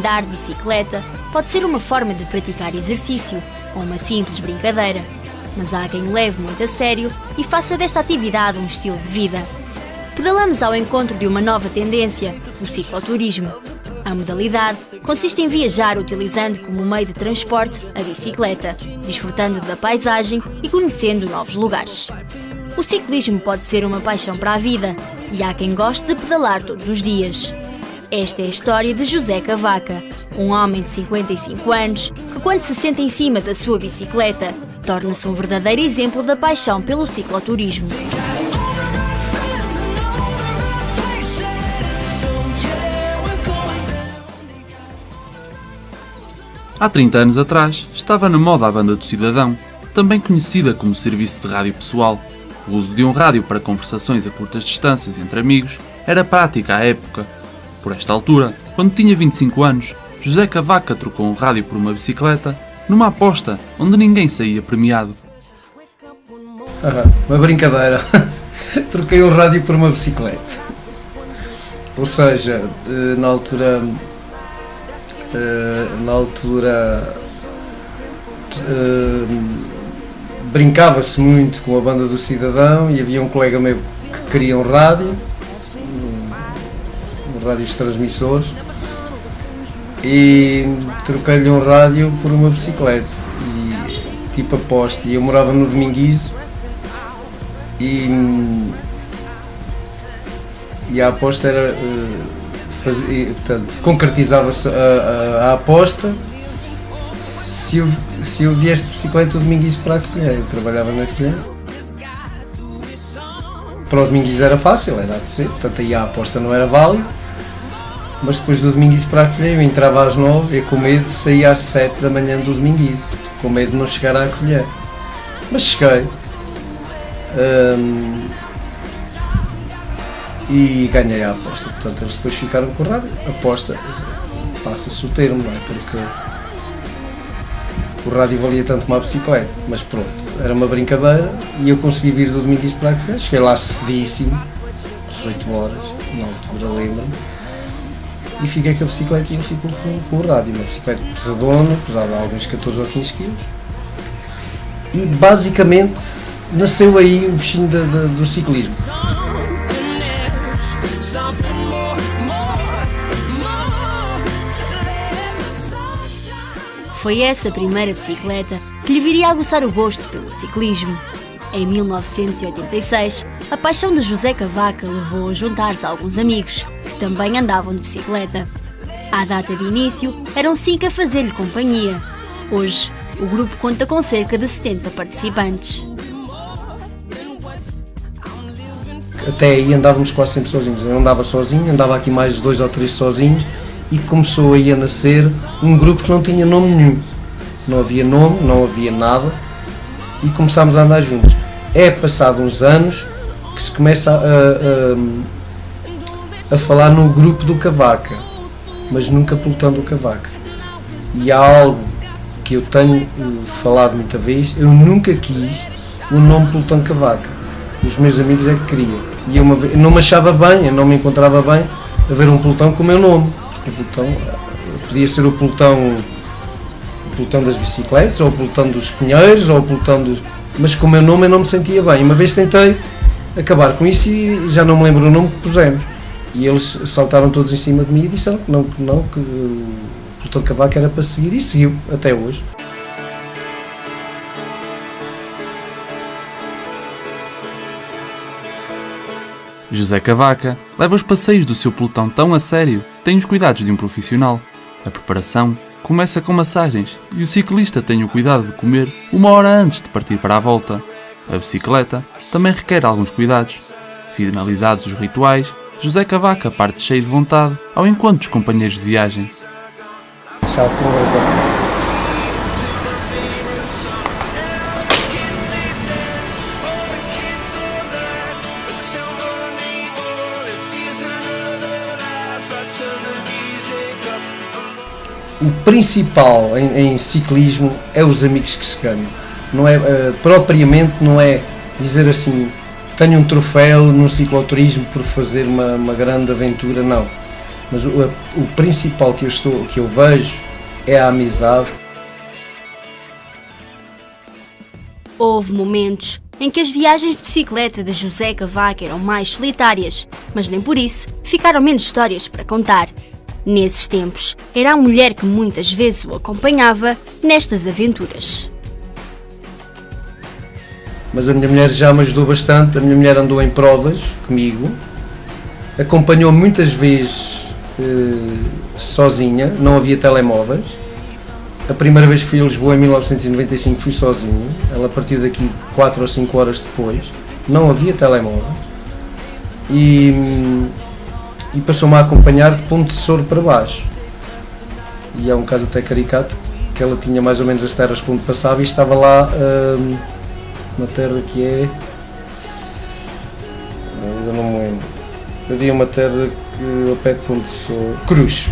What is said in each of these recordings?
andar de bicicleta pode ser uma forma de praticar exercício ou uma simples brincadeira, mas há quem o leve muito a sério e faça desta atividade um estilo de vida. Pedalamos ao encontro de uma nova tendência, o cicloturismo. A modalidade consiste em viajar utilizando como meio de transporte a bicicleta, desfrutando da paisagem e conhecendo novos lugares. O ciclismo pode ser uma paixão para a vida e há quem goste de pedalar todos os dias. Esta é a história de José Cavaca, um homem de 55 anos que, quando se senta em cima da sua bicicleta, torna-se um verdadeiro exemplo da paixão pelo cicloturismo. Há 30 anos atrás, estava na moda a banda do cidadão, também conhecida como serviço de rádio pessoal. O uso de um rádio para conversações a curtas distâncias entre amigos era prática à época. Por esta altura, quando tinha 25 anos, José Cavaca trocou um rádio por uma bicicleta numa aposta onde ninguém saía premiado. Uma brincadeira. Troquei um rádio por uma bicicleta. Ou seja, na altura brincava-se muito com a banda do cidadão e havia um colega meu que queria um rádio, rádios transmissores, e troquei-lhe um rádio por uma bicicleta e tipo aposta. E eu morava no Dominguizo e a aposta era portanto, concretizava-se a aposta se eu viesse de bicicleta o Dominguizo para a Covilhã. Eu trabalhava na Covilhã. Para o Dominguizo era fácil, era a descer, portanto aí a aposta não era válida. Mas depois do Dominguizo para a Covilhã eu entrava às 9, eu com medo de sair às 7 da manhã do Dominguizo, com medo de não chegar à Covilhã. Mas cheguei. E ganhei a aposta, portanto eles depois ficaram com o rádio. Aposta, passa-se o termo, não é? Porque o rádio valia tanto como a bicicleta, mas pronto, era uma brincadeira e eu consegui vir do Dominguizo para a Covilhã. Cheguei lá cedíssimo, às 8 horas, na altura lembro-me, e fiquei com a bicicleta e ele ficou com o rádio. Uma bicicleta pesadona, pesava alguns 14 ou 15 kg, e basicamente nasceu aí o bichinho do ciclismo. Foi essa a primeira bicicleta que lhe viria a aguçar o gosto pelo ciclismo. Em 1986, a paixão de José Cavaca levou a juntar-se a alguns amigos que também andavam de bicicleta. À data de início, eram 5 a fazer-lhe companhia. Hoje, o grupo conta com cerca de 70 participantes. Até aí andávamos quase sempre sozinhos. Eu não andava sozinho, andava aqui mais 2 ou 3 sozinhos, e começou aí a nascer um grupo que não tinha nome nenhum. Não havia nome, não havia nada, e começámos a andar juntos. É passado uns anos que se começa a falar no grupo do Cavaca, mas nunca pelotão do Cavaca. E há algo que eu tenho falado muita vez: eu nunca quis o nome pelotão Cavaca. Os meus amigos é que queriam. E eu não me achava bem, eu não me encontrava bem a ver um pelotão com o meu nome. O pelotão podia ser o pelotão das bicicletas, ou o pelotão dos pinheiros, ou o pelotão dos... Mas com o meu nome eu não me sentia bem. Uma vez tentei acabar com isso e já não me lembro o nome que pusemos. E eles saltaram todos em cima de mim e disseram que não, que o pelotão Cavaca era para seguir, e seguiu até hoje. José Cavaca leva os passeios do seu pelotão tão a sério que tem os cuidados de um profissional. A preparação começa com massagens e o ciclista tem o cuidado de comer 1 hora antes de partir para a volta. A bicicleta também requer alguns cuidados. Finalizados os rituais, José Cavaca parte cheio de vontade ao encontro dos companheiros de viagem. O principal em ciclismo é os amigos que se ganham. Não é, propriamente não é dizer assim, tenho um troféu no cicloturismo por fazer uma grande aventura, não. mas o principal que eu vejo é a amizade. Houve momentos em que as viagens de bicicleta de José Cavaca eram mais solitárias, mas nem por isso ficaram menos histórias para contar. Nesses tempos, era a mulher que muitas vezes o acompanhava nestas aventuras. Mas a minha mulher já me ajudou bastante, a minha mulher andou em provas comigo, acompanhou muitas vezes sozinha, não havia telemóveis. A primeira vez que fui a Lisboa em 1995 fui sozinho, ela partiu daqui 4 ou 5 horas depois, não havia telemóveis e passou-me a acompanhar de Ponte de Soro para baixo. E é um caso até caricato, que ela tinha mais ou menos as terras por onde passava e estava lá uma terra que é... eu não me lembro. Havia uma terra ao pé de Ponte de Soro, Cruz,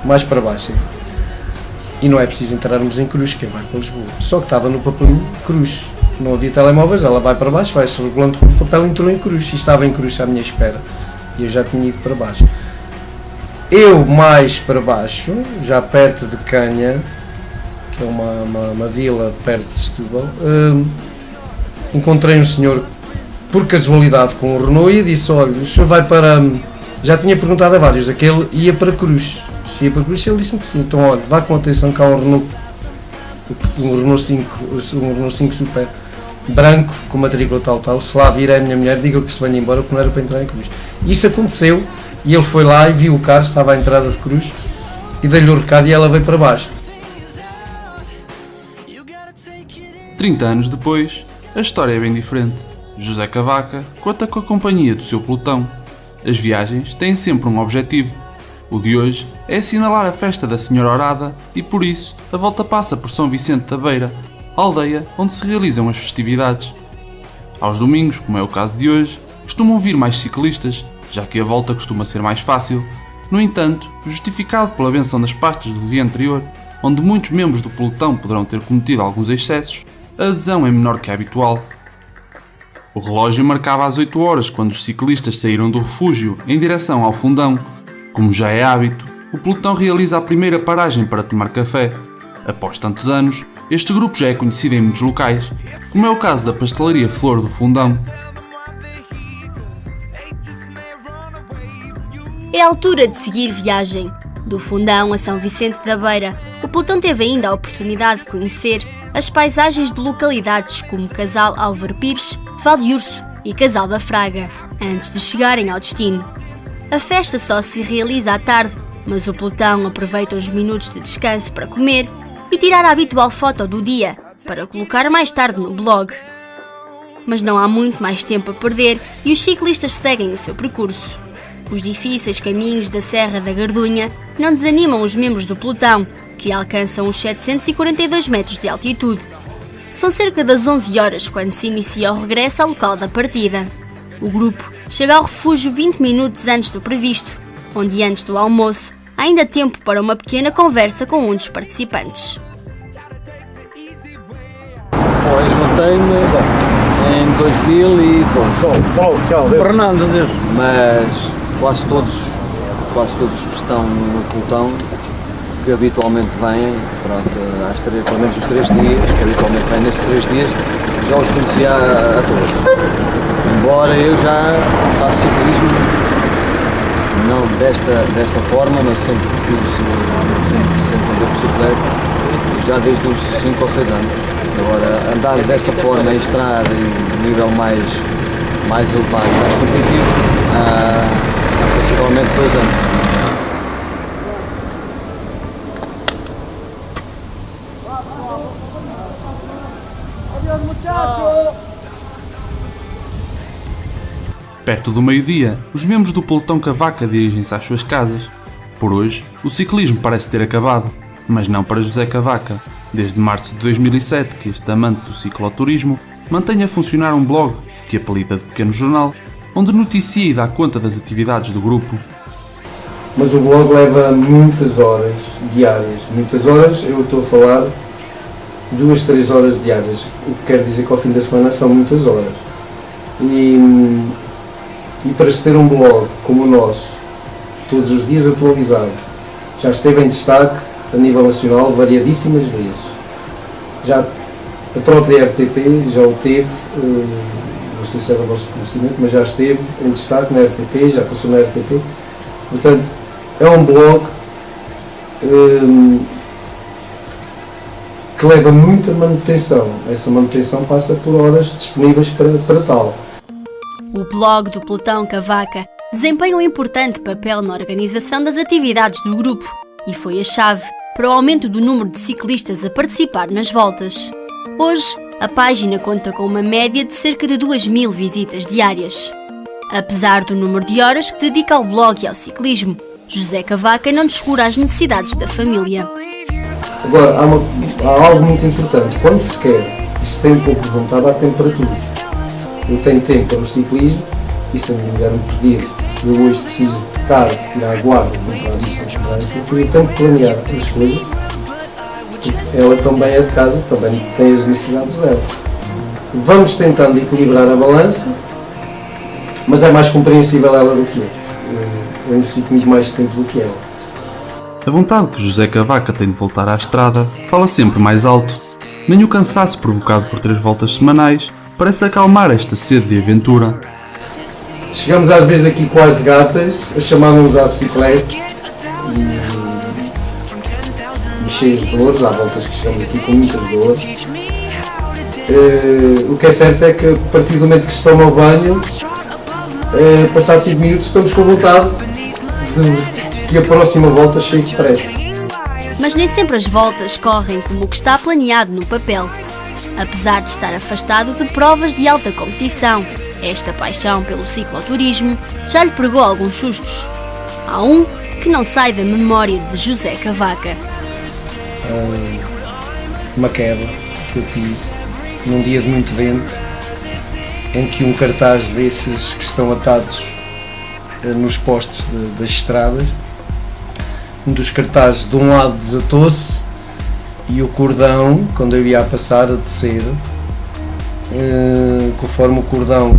mais para baixo. E não é preciso entrarmos em Cruz, quem vai para Lisboa. Só que estava no papelinho Cruz. Não havia telemóveis, ela vai para baixo, vai-se regulando com o papel, entrou em Cruz. E estava em Cruz à minha espera. E eu já tinha ido para baixo. Eu mais para baixo, já perto de Canha, que é uma vila perto de Setúbal, encontrei um senhor, por casualidade, com um Renault e disse: olha, o senhor vai para... Já tinha perguntado a vários, aquele ia para Cruz. Se ia para Cruz, ele disse-me que sim. Então, olha, vá com atenção, cá um Renault 5 Super branco, com matrícula tal, se lá vir a minha mulher, diga que se venha embora, porque não era para entrar em Cruz. Isso aconteceu, e ele foi lá e viu o carro, estava à entrada de Cruz, e dei-lhe o recado e ela veio para baixo. 30 anos depois, a história é bem diferente. José Cavaca conta com a companhia do seu pelotão. As viagens têm sempre um objetivo. O de hoje é assinalar a festa da Senhora Orada e, por isso, a volta passa por São Vicente da Beira, a aldeia onde se realizam as festividades. Aos domingos, como é o caso de hoje, costumam vir mais ciclistas, já que a volta costuma ser mais fácil. No entanto, justificado pela benção das pastas do dia anterior, onde muitos membros do pelotão poderão ter cometido alguns excessos, a adesão é menor que a habitual. O relógio marcava às 8 horas quando os ciclistas saíram do refúgio em direção ao Fundão. Como já é hábito, o pelotão realiza a primeira paragem para tomar café. Após tantos anos, este grupo já é conhecido em muitos locais, como é o caso da pastelaria Flor do Fundão. É a altura de seguir viagem. Do Fundão a São Vicente da Beira, o pelotão teve ainda a oportunidade de conhecer as paisagens de localidades como Casal Álvaro Pires, Valdeurso e Casal da Fraga, antes de chegarem ao destino. A festa só se realiza à tarde, mas o pelotão aproveita os minutos de descanso para comer e tirar a habitual foto do dia, para colocar mais tarde no blog. Mas não há muito mais tempo a perder e os ciclistas seguem o seu percurso. Os difíceis caminhos da Serra da Gardunha não desanimam os membros do pelotão, que alcançam os 742 metros de altitude. São cerca das 11 horas quando se inicia o regresso ao local da partida. O grupo chega ao refúgio 20 minutos antes do previsto, onde antes do almoço há ainda tempo para uma pequena conversa com um dos participantes. Eu juntei-me em 2012. Fernando, mas quase todos que estão no pelotão, que habitualmente vêm, pelo menos os 3 dias, que habitualmente vêm nesses 3 dias, já os conhecia a todos. Embora eu já faço ciclismo, não desta forma, mas sempre andei de bicicleta, já desde os 5 ou 6 anos. Agora, andar desta forma em estrada e nível mais elevado, mais competitivo, há sensivelmente 2 anos. Perto do meio-dia, os membros do pelotão Cavaca dirigem-se às suas casas. Por hoje, o ciclismo parece ter acabado, mas não para José Cavaca. Desde março de 2007 que este amante do cicloturismo mantém a funcionar um blog, que apelida de Pequeno Jornal, onde noticia e dá conta das atividades do grupo. Mas o blog leva muitas horas diárias. Muitas horas, eu estou a falar 2, 3 horas diárias. O que quer dizer que ao fim da semana são muitas horas. E para se ter um blog como o nosso, todos os dias atualizado. Já esteve em destaque a nível nacional variadíssimas vezes. Já a própria RTP já o teve, não sei se é do vosso conhecimento, mas já esteve em destaque na RTP, já passou na RTP. Portanto, é um blog que leva muita manutenção. Essa manutenção passa por horas disponíveis para tal. O blog do Pelotão Cavaca desempenha um importante papel na organização das atividades do grupo e foi a chave para o aumento do número de ciclistas a participar nas voltas. Hoje, a página conta com uma média de cerca de 2.000 visitas diárias. Apesar do número de horas que dedica ao blog e ao ciclismo, José Cavaca não descura as necessidades da família. Agora, há algo muito importante. Quando se quer e se tem um pouco de vontade, há tempo para tudo. Eu tenho tempo para o ciclismo e se a minha mulher me pedir, eu hoje preciso de estar, ir à guarda, comprar isto, comprar aquilo, eu tenho que planear as coisas. Ela também é de casa, também tem as necessidades dela. Vamos tentando equilibrar a balança, mas é mais compreensível ela do que eu. Eu necessito muito mais tempo do que ela. A vontade que José Cavaca tem de voltar à estrada fala sempre mais alto. Nem o cansaço provocado por 3 voltas semanais parece acalmar esta sede de aventura. Chegamos às vezes aqui quase de gatas, a chamar-nos à bicicleta e cheios de dores, há voltas que chegamos aqui com muitas dores. O que é certo é que a partir do momento que se toma o banho, passados 5 minutos estamos com vontade de que a próxima volta chegue depressa. Mas nem sempre as voltas correm como o que está planeado no papel. Apesar de estar afastado de provas de alta competição, esta paixão pelo cicloturismo já lhe pregou alguns sustos. Há um que não sai da memória de José Cavaca. Uma queda que eu tive num dia de muito vento, em que um cartaz desses que estão atados nos postes das estradas, um dos cartazes de um lado desatou-se e o cordão, quando eu ia a passar, a descer, conforme o cordão,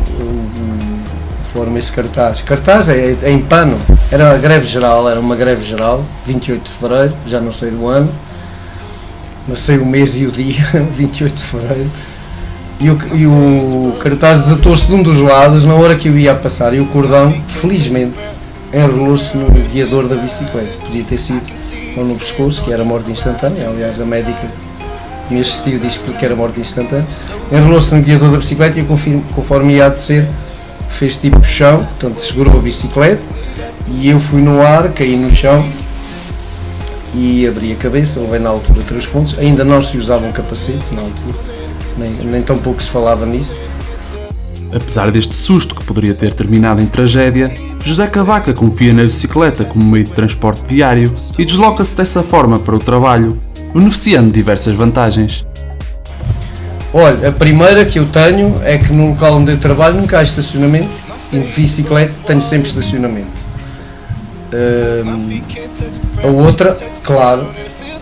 conforme esse cartaz é em pano, era uma greve geral, 28 de fevereiro, já não sei do ano, mas sei o mês e o dia, 28 de fevereiro, e o cartaz desatou-se de um dos lados na hora que eu ia a passar, e o cordão, felizmente, enrolou-se no guiador da bicicleta. Podia ter sido ou no pescoço, que era morte instantânea, aliás a médica que me assistiu disse que era morte instantânea. Enrolou-se no guiador da bicicleta e conforme ia a descer, fez tipo chão, portanto segurou a bicicleta e eu fui no ar, caí no chão e abri a cabeça, levei na altura 3 pontos. Ainda não se usavam capacetes na altura, nem tão pouco se falava nisso. Apesar deste susto que poderia ter terminado em tragédia, José Cavaca confia na bicicleta como meio de transporte diário e desloca-se dessa forma para o trabalho, beneficiando de diversas vantagens. Olha, a primeira que eu tenho é que no local onde eu trabalho nunca há estacionamento e de bicicleta tenho sempre estacionamento. A outra, claro,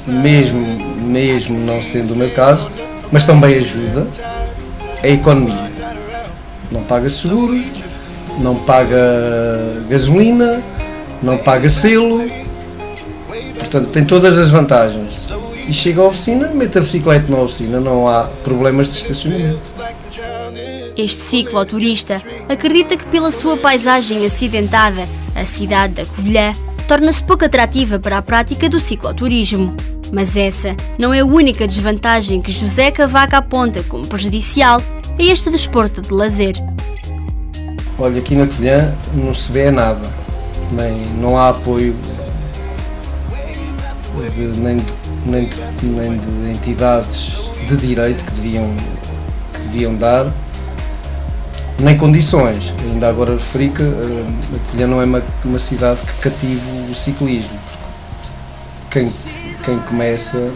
mesmo não sendo o meu caso, mas também ajuda, é a economia. Não paga seguro, não paga gasolina, não paga selo, portanto tem todas as vantagens. E chega à oficina, mete a bicicleta na oficina, não há problemas de estacionamento. Este cicloturista acredita que pela sua paisagem acidentada, a cidade da Covilhã torna-se pouco atrativa para a prática do cicloturismo. Mas essa não é a única desvantagem que José Cavaca aponta como prejudicial a este desporto de lazer. Olha, aqui na Covilhã não se vê nada, não há apoio nem de entidades de direito que deviam dar, nem condições. Ainda agora referi que a Covilhã não é uma cidade que cative o ciclismo. Quem começa,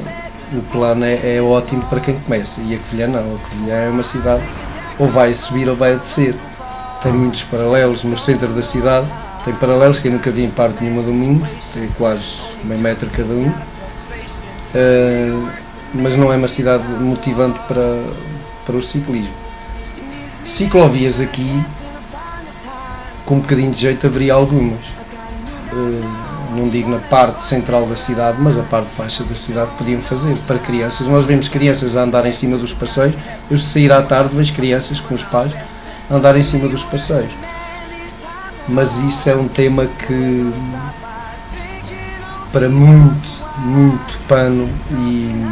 o plano é ótimo para quem começa, e a Covilhã não. A Covilhã é uma cidade ou vai a subir ou vai a descer. Tem muitos paralelos no centro da cidade, tem paralelos que eu nunca vi em parte nenhuma do mundo, tem quase meio metro cada um, mas não é uma cidade motivante para o ciclismo. Ciclovias aqui, com um bocadinho de jeito, haveria algumas. não digo na parte central da cidade, mas a parte baixa da cidade podiam fazer para crianças. Nós vemos crianças a andar em cima dos passeios, eu se sair à tarde vejo crianças com os pais a andar em cima dos passeios. Mas isso é um tema que para muito pano e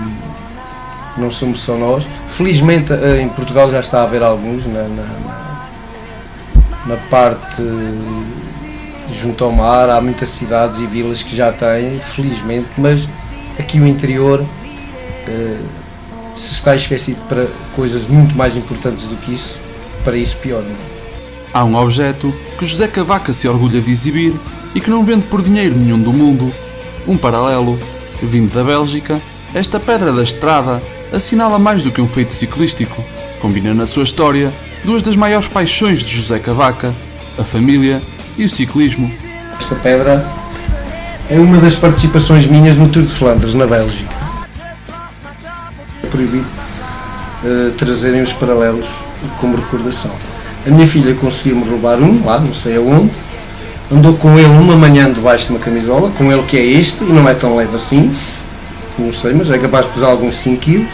não somos só nós. Felizmente em Portugal já está a haver alguns na parte junto ao mar, há muitas cidades e vilas que já têm, felizmente, mas aqui o interior se está esquecido para coisas muito mais importantes do que isso, para isso pior. Não? Há um objeto que José Cavaca se orgulha de exibir e que não vende por dinheiro nenhum do mundo. Um paralelo, vindo da Bélgica, esta pedra da estrada assinala mais do que um feito ciclístico. Combina na sua história duas das maiores paixões de José Cavaca, a família e o ciclismo. Esta pedra é uma das participações minhas no Tour de Flandres, na Bélgica. É proibido trazerem os paralelos como recordação. A minha filha conseguiu-me roubar um, lá não sei aonde, andou com ele uma manhã debaixo de uma camisola, com ele que é este, e não é tão leve assim, não sei, mas é capaz de pesar alguns 5 kg.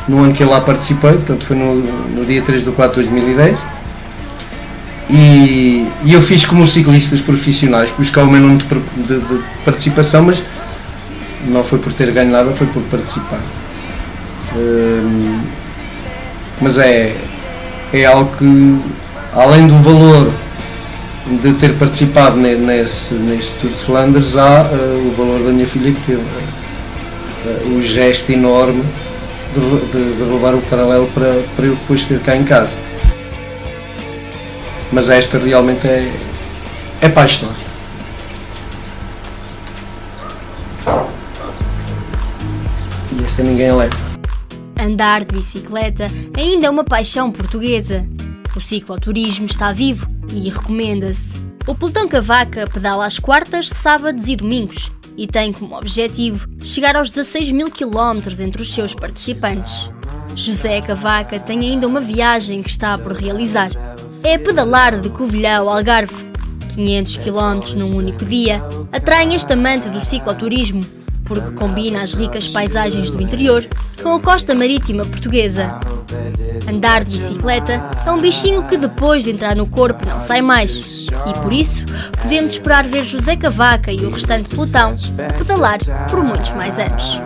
No ano que eu lá participei, portanto foi no dia 3 de 4 de 2010, e eu fiz como os ciclistas profissionais, buscar o meu número de participação, mas não foi por ter ganho nada, foi por participar. Mas é algo que, além do valor de ter participado nesse Tour de Flandres, há o valor da minha filha, que teve o gesto enorme de roubar o paralelo para eu depois ter cá em casa. Mas esta realmente é para a história. E esta ninguém leva. Andar de bicicleta ainda é uma paixão portuguesa. O cicloturismo está vivo e recomenda-se. O Pelotão Cavaca pedala às quartas, sábados e domingos e tem como objetivo chegar aos 16.000 km entre os seus participantes. José Cavaca tem ainda uma viagem que está por realizar. É pedalar de Covilhã ao Algarve. 500 km num único dia atraem este amante do cicloturismo, porque combina as ricas paisagens do interior com a costa marítima portuguesa. Andar de bicicleta é um bichinho que depois de entrar no corpo não sai mais, e por isso podemos esperar ver José Cavaca e o restante pelotão pedalar por muitos mais anos.